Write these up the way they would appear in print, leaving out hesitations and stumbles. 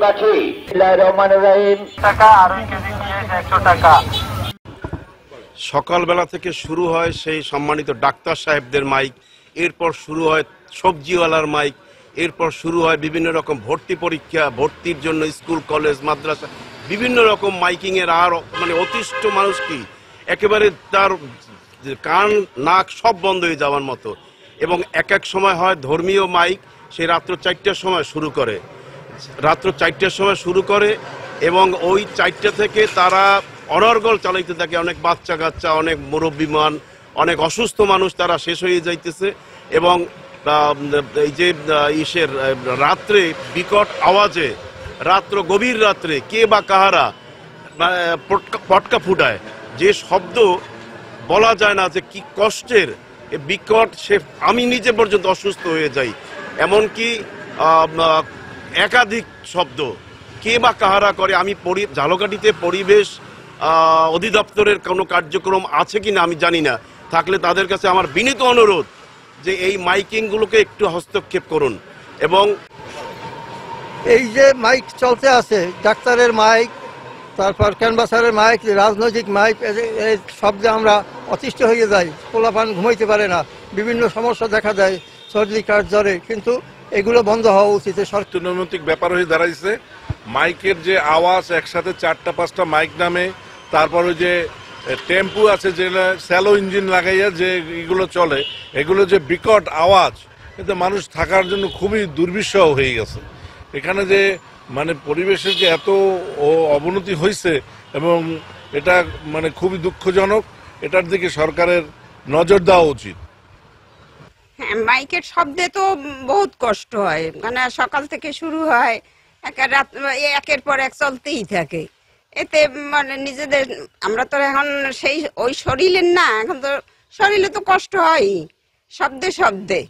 গাছি রহমানুর রহিম টাকা আর ওই কেজি পেঁয়াজ 100 টাকা। সকালবেলা থেকে শুরু হয় সেই সম্মানিত ডাক্তার সাহেবদের মাইক, এরপর শুরু হয় সবজিওয়ালার মাইক, এরপর শুরু হয় বিভিন্ন রকম ভর্তি পরীক্ষা, ভর্তির জন্য স্কুল কলেজ মাদ্রাসা বিভিন্ন রকম মাইকিংয়ের। আর মানে অতিষ্ঠ মানুষ কি একেবারে তার কান নাক সব বন্ধ হয়ে যাওয়ার মতো। এবং এক এক সময় হয় ধর্মীয় মাইক, সে রাত্র 4টার সময় শুরু করে, এবং ওই 4টা থেকে তারা অনর্গল চালাইতে থাকে। অনেক বাচ্চা কাচ্চা, অনেক মুরব্বীমান, অনেক অসুস্থ মানুষ তারা শেষ হয়ে যাইতেছে। এবং এই যে রাত্রে বিকট আওয়াজে, গভীর রাত্রে কে বা কাহারা পটকা ফুটায়, যে শব্দ বলা যায় না যে কি কষ্টের, বিকট, আমি নিজে পর্যন্ত অসুস্থ হয়ে যাই। এমনকি একাধিক শব্দ কে বা কাহারা করে। আমি ঝালকাঠিতে পরিবেশ অধিদপ্তরের কোনো কার্যক্রম আছে কিনা আমি জানি না, থাকলে তাদের কাছে আমার বিনীত অনুরোধ যে এই মাইকিংগুলোকে একটু হস্তক্ষেপ করুন। এবং এই যে মাইক চলতে আছে, ডাক্তারের মাইক, তারপর ক্যানভাসারের মাইক, রাজনৈতিক মাইক, এই শব্দে আমরা অতিষ্ঠ হয়ে যাই। পোলাপান ঘুমাইতে পারে না, বিভিন্ন সমস্যা দেখা যায়, সর্দি কাশ জ্বরে। কিন্তু এগুলো বন্ধ হওয়া উচিত। অর্থনৈতিক ব্যাপার হয়ে দাঁড়াইছে। মাইকের যে আওয়াজ, একসাথে 4টা-5টা মাইক নামে, তারপর ওই যে টেম্পু আছে যেগুলো স্যালো ইঞ্জিন লাগাইয়া যে এগুলো চলে, এগুলো যে বিকট আওয়াজ, এতে মানুষ থাকার জন্য খুবই দুর্বিষহ হয়ে গেছে। এখানে যে মানে পরিবেশের যে এত অবনতি হয়েছে, এবং এটা মানে খুবই দুঃখজনক। এটার দিকে সরকারের নজর দেওয়া উচিত। হ্যাঁ, মাইকের শব্দে তো বহুত কষ্ট হয়, মানে সকাল থেকে শুরু হয়, একের পর এক চলতেই থাকে। এতে মানে নিজেদের, আমরা তো এখন সেই ওই শরীরের না, এখন তো শরীরে তো কষ্ট হয় শব্দে শব্দে।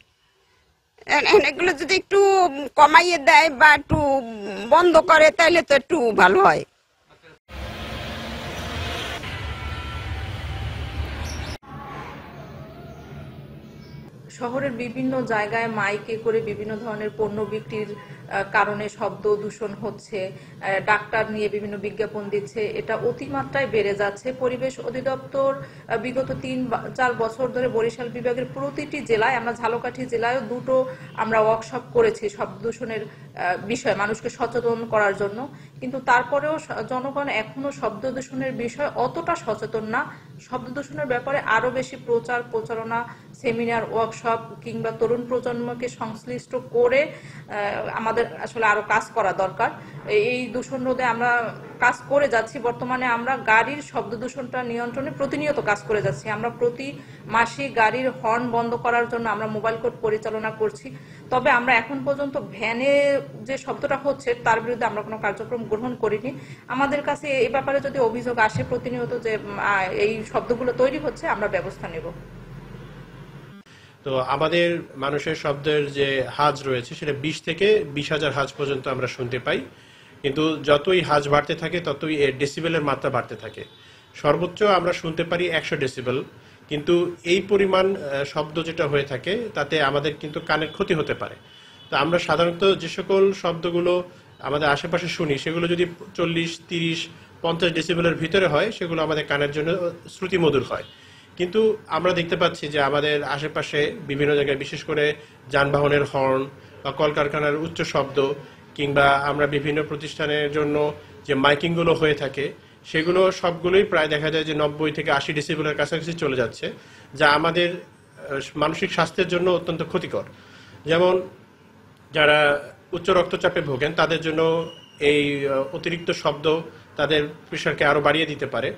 এগুলো যদি একটু কমাইয়ে দেয় বা একটু বন্ধ করে তাহলে তো একটু ভালো হয়। শহরের বিভিন্ন জায়গায় মাইকে করে বিভিন্ন ধরনের পণ্য বিক্রির কারণে শব্দ দূষণ হচ্ছে, ডাক্তার নিয়ে বিভিন্ন বিজ্ঞাপন দিচ্ছে, এটা অতিমাত্রায় বেড়ে যাচ্ছে। পরিবেশ অধিদপ্তর বিগত 3-4 বছর ধরে বরিশাল বিভাগের প্রতিটি জেলায়, আমরা ঝালকাঠি জেলায়ও 2টো আমরা ওয়ার্কশপ করেছি শব্দ দূষণের বিষয়ে মানুষকে সচেতন করার জন্য। কিন্তু তারপরেও জনগণ এখনো শব্দ দূষণের বিষয়ে অতটা সচেতন না। শব্দ দূষণের ব্যাপারে আরো বেশি প্রচারণা, সেমিনার, ওয়ার্কশপ কিংবা তরুণ প্রজন্মকে সংশ্লিষ্ট করে আমাদের আসলে আরো কাজ করা দরকার। এই দূষণ রোধে আমরা কাজ করে যাচ্ছি। বর্তমানে আমরা গাড়ির শব্দ দূষণটা নিয়ন্ত্রণে প্রতিনিয়ত কাজ করে যাচ্ছি। আমরা প্রতি মাসে গাড়ির হর্ন বন্ধ করার জন্য আমরা মোবাইল কোড পরিচালনা করছি। তবে আমরা এখন পর্যন্ত ভ্যানে যে শব্দটা হচ্ছে তার বিরুদ্ধে আমরা কোনো কার্যক্রম গ্রহণ করিনি। আমাদের কাছে এই ব্যাপারে যদি অভিযোগ আসে প্রতিনিয়ত যে এই শব্দগুলো তৈরি হচ্ছে, আমরা ব্যবস্থা নেব। তো আমাদের মানুষের শব্দের যে হাজ রয়েছে সেটা 20 থেকে 20,000 হাজ পর্যন্ত আমরা শুনতে পাই। কিন্তু যতই হাজ বাড়তে থাকে ততই এর ডেসিবেলের মাত্রা বাড়তে থাকে। সর্বোচ্চ আমরা শুনতে পারি 100 ডেসিবেল। কিন্তু এই পরিমাণ শব্দ যেটা হয়ে থাকে তাতে আমাদের কিন্তু কানের ক্ষতি হতে পারে। তো আমরা সাধারণত যে সকল শব্দগুলো আমাদের আশেপাশে শুনি সেগুলো যদি 40, 30, 50 ডেসিবেলের ভিতরে হয় সেগুলো আমাদের কানের জন্য শ্রুতিমধুর হয়। কিন্তু আমরা দেখতে পাচ্ছি যে আমাদের আশেপাশে বিভিন্ন জায়গায়, বিশেষ করে যানবাহনের হর্ন বা কলকারখানার উচ্চ শব্দ, কিংবা আমরা বিভিন্ন প্রতিষ্ঠানের জন্য যে মাইকিংগুলো হয়ে থাকে সেগুলো সবগুলোই প্রায় দেখা যায় যে 90 থেকে 80 ডেসিবেলের কাছাকাছি চলে যাচ্ছে, যা আমাদের মানসিক স্বাস্থ্যের জন্য অত্যন্ত ক্ষতিকর। যেমন যারা উচ্চ রক্তচাপে ভোগেন তাদের জন্য এই অতিরিক্ত শব্দ তাদের প্রেশারকে আরো বাড়িয়ে দিতে পারে।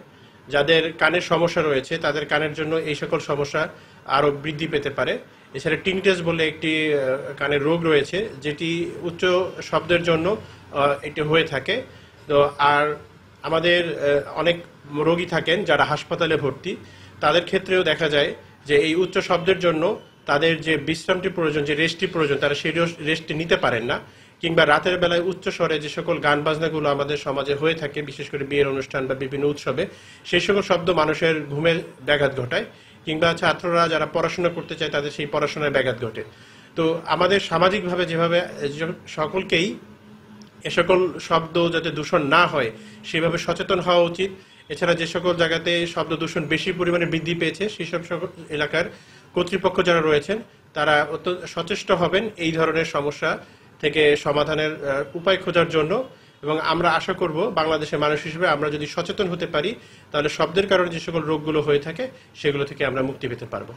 যাদের কানের সমস্যা রয়েছে তাদের কানের জন্য এই সকল সমস্যা আরো বৃদ্ধি পেতে পারে। এছাড়া টিনটাস বলে একটি কানের রোগ রয়েছে যেটি উচ্চ শব্দের জন্য এটি হয়ে থাকে। তো আর আমাদের অনেক রোগী থাকেন যারা হাসপাতালে ভর্তি, তাদের ক্ষেত্রেও দেখা যায় যে এই উচ্চ শব্দের জন্য তাদের যে বিশ্রামটি প্রয়োজন, যে রেস্টটি প্রয়োজন, তারা সেই রেস্টটি নিতে পারেন না। কিংবা রাতের বেলায় উচ্চ স্বরে যে সকল গান বাজনাগুলো আমাদের সমাজে হয়ে থাকে, বিশেষ করে বিয়ের অনুষ্ঠান বা বিভিন্ন উৎসবে, সেই সকল শব্দ মানুষের ঘুমের ব্যাঘাত ঘটায়। কিংবা ছাত্ররা যারা পড়াশোনা করতে চায় তাদের সেই পড়াশোনায় ব্যাঘাত ঘটে। তো আমাদের সামাজিকভাবে যেভাবে সকলকেই এ সকল শব্দ যাতে দূষণ না হয় সেভাবে সচেতন হওয়া উচিত। এছাড়া যে সকল জায়গাতে শব্দ দূষণ বেশি পরিমাণে বৃদ্ধি পেয়েছে সেসব এলাকার কর্তৃপক্ষ যারা রয়েছেন তারা অত্যন্ত সচেষ্ট হবেন এই ধরনের সমস্যা থেকে সমাধানের উপায় খোঁজার জন্য। এবং আমরা আশা করব বাংলাদেশের মানুষ হিসেবে আমরা যদি সচেতন হতে পারি তাহলে শব্দের কারণে যে সকল রোগগুলো হয়ে থাকে সেগুলো থেকে আমরা মুক্তি পেতে পারবো।